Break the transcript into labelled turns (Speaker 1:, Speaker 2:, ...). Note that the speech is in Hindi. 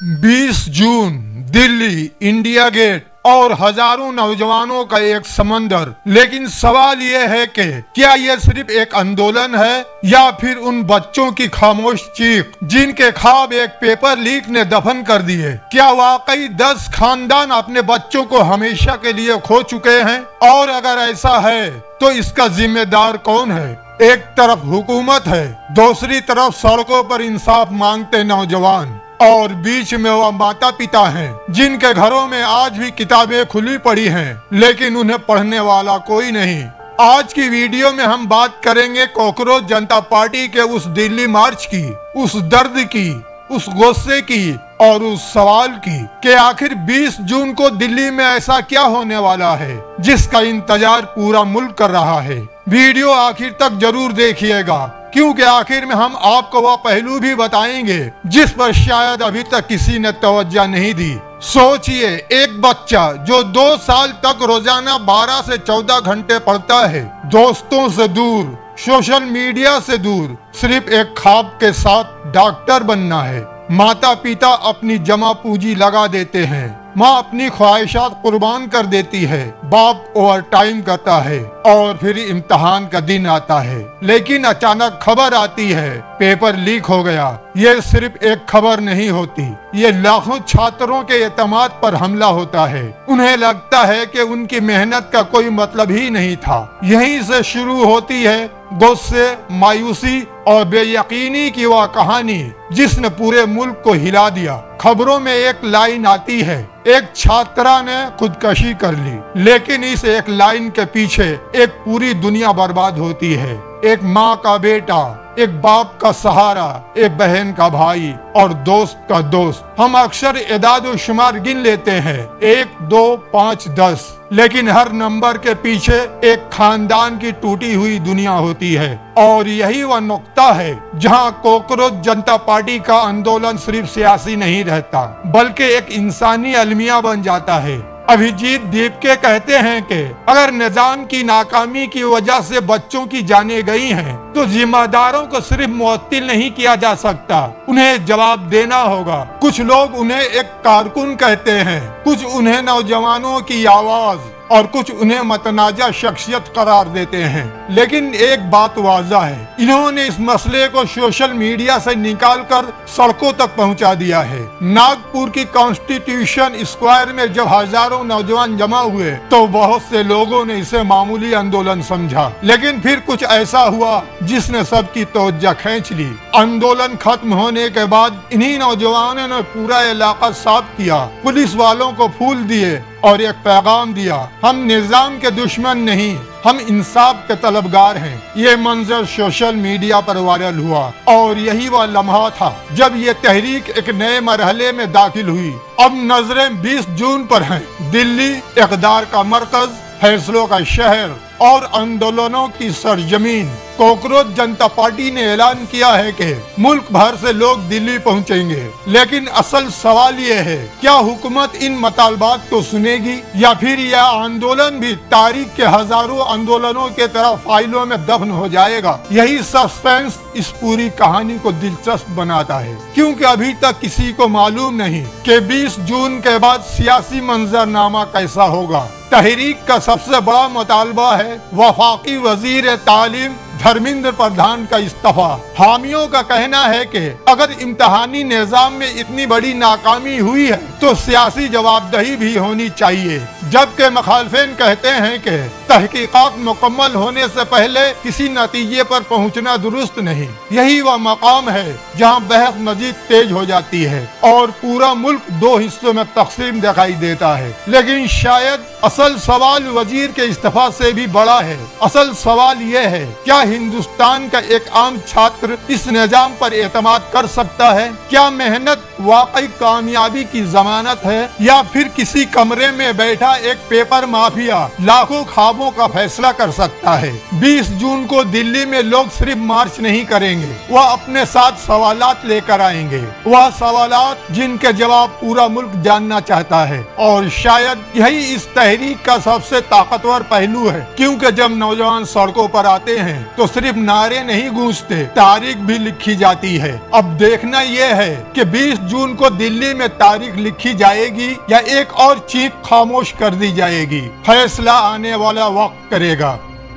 Speaker 1: 20 जून दिल्ली इंडिया गेट और हजारों नौजवानों का एक समंदर। लेकिन सवाल यह है कि क्या यह सिर्फ एक आंदोलन है या फिर उन बच्चों की खामोश चीख जिनके ख्वाब एक पेपर लीक ने दफन कर दिए। क्या वाकई 10 खानदान अपने बच्चों को हमेशा के लिए खो चुके हैं? और अगर ऐसा है तो इसका जिम्मेदार कौन है? एक तरफ हुकूमत है, दूसरी तरफ सड़कों पर इंसाफ मांगते नौजवान, और बीच में वह माता पिता हैं जिनके घरों में आज भी किताबें खुली पड़ी हैं लेकिन उन्हें पढ़ने वाला कोई नहीं। आज की वीडियो में हम बात करेंगे कॉकरोच जनता पार्टी के उस दिल्ली मार्च की, उस दर्द की, उस गुस्से की और उस सवाल की कि आखिर 20 जून को दिल्ली में ऐसा क्या होने वाला है जिसका इंतजार पूरा मुल्क कर रहा है। वीडियो आखिर तक जरूर देखिएगा क्योंकि आखिर में हम आपको वह पहलू भी बताएंगे जिस पर शायद अभी तक किसी ने तवज्जो नहीं दी। सोचिए, एक बच्चा जो 2 साल तक रोजाना 12 से 14 घंटे पढ़ता है, दोस्तों से दूर, सोशल मीडिया से दूर, सिर्फ एक ख्वाब के साथ डॉक्टर बनना है। माता पिता अपनी जमा पूंजी लगा देते हैं, माँ अपनी ख्वाहिशात कुर्बान कर देती है, बाप ओवर टाइम करता है और फिर इम्तिहान का दिन आता है। लेकिन अचानक खबर आती है, पेपर लीक हो गया। ये सिर्फ एक खबर नहीं होती, ये लाखों छात्रों के एतमाद पर हमला होता है। उन्हें लगता है कि उनकी मेहनत का कोई मतलब ही नहीं था। यहीं से शुरू होती है गुस्से, मायूसी और बेयकीनी की वह कहानी जिसने पूरे मुल्क को हिला दिया। खबरों में एक लाइन आती है, एक छात्रा ने खुदकशी कर ली, लेकिन इस एक लाइन के पीछे एक पूरी दुनिया बर्बाद होती है। एक माँ का बेटा, एक बाप का सहारा, एक बहन का भाई और दोस्त का दोस्त। हम अक्सर एदाद शुमार गिन लेते हैं, 1, 2, 5, 10, लेकिन हर नंबर के पीछे एक खानदान की टूटी हुई दुनिया होती है। और यही वह नुक्ता है जहां कॉकरोच जनता पार्टी का आंदोलन सिर्फ सियासी नहीं रहता बल्कि एक इंसानी अलमिया बन जाता है। अभिजीत दीपके कहते हैं कि अगर निजाम की नाकामी की वजह से बच्चों की जानें गई हैं, तो जिम्मेदारों को सिर्फ मुअत्तिल नहीं किया जा सकता, उन्हें जवाब देना होगा। कुछ लोग उन्हें एक कारकुन कहते हैं, कुछ उन्हें नौजवानों की आवाज और कुछ उन्हें मतनाजा शख्सियत करार देते हैं। लेकिन एक बात वाज़ा है, इन्होंने इस मसले को सोशल मीडिया से निकालकर सड़कों तक पहुंचा दिया है। नागपुर की कॉन्स्टिट्यूशन स्क्वायर में जब हजारों नौजवान जमा हुए तो बहुत से लोगों ने इसे मामूली आंदोलन समझा, लेकिन फिर कुछ ऐसा हुआ जिसने सबकी तवज्जो खींच ली। आंदोलन खत्म होने के बाद इन्हीं नौजवानों ने पूरा इलाका साफ किया, पुलिस वालों को फूल दिए और एक पैगाम दिया, हम निजाम के दुश्मन नहीं, हम इंसाफ के तलबगार हैं। ये मंजर सोशल मीडिया पर वायरल हुआ और यही वह लम्हा था जब ये तहरीक एक नए मरहले में दाखिल हुई। अब नजरें 20 जून पर हैं। दिल्ली इक़दार का मरकज, फैसलों का शहर और आंदोलनों की सरजमीन। कॉकरोच जनता पार्टी ने ऐलान किया है कि मुल्क भर से लोग दिल्ली पहुंचेंगे। लेकिन असल सवाल ये है, क्या हुकूमत इन मतालबात को सुनेगी या फिर यह आंदोलन भी तारीख के हजारों आंदोलनों के तरह फाइलों में दफन हो जाएगा? यही सस्पेंस इस पूरी कहानी को दिलचस्प बनाता है, क्योंकि अभी तक किसी को मालूम नहीं कि 20 जून के बाद सियासी मंजरनामा कैसा होगा। तहरीक का सबसे बड़ा मुतालबा है वफाकी वजीर तालीम धर्मेंद्र प्रधान का इस्तीफा। हामियों का कहना है कि अगर इम्तिहानी निजाम में इतनी बड़ी नाकामी हुई है तो सियासी जवाबदेही भी होनी चाहिए, जबकि मुखालिफिन कहते हैं कि तहकीकात मुकम्मल होने से पहले किसी नतीजे पर पहुंचना दुरुस्त नहीं। यही वह मकाम है जहां बहस मजीद तेज हो जाती है और पूरा मुल्क 2 हिस्सों में तकसीम दिखाई देता है। लेकिन शायद असल सवाल वजीर के इस्तीफा से भी बड़ा है। असल सवाल यह है, क्या हिंदुस्तान का एक आम छात्र इस निजाम पर एतमाद कर सकता है? क्या मेहनत वाकई कामयाबी की जमानत है या फिर किसी कमरे में बैठा एक पेपर माफिया लाखों ख्वाबों कामों का फैसला कर सकता है। 20 जून को दिल्ली में लोग सिर्फ मार्च नहीं करेंगे, वह अपने साथ सवालात लेकर आएंगे। वह सवालात जिनके जवाब पूरा मुल्क जानना चाहता है, और शायद यही इस तहरीक का सबसे ताकतवर पहलू है, क्योंकि जब नौजवान सड़कों पर आते हैं तो सिर्फ नारे नहीं गूंजते, तारीख भी लिखी जाती है। अब देखना यह है कि 20 जून को दिल्ली में तारीख लिखी जाएगी या एक और चीख खामोश कर दी जाएगी। फैसला आने वाला वक्त करेगा।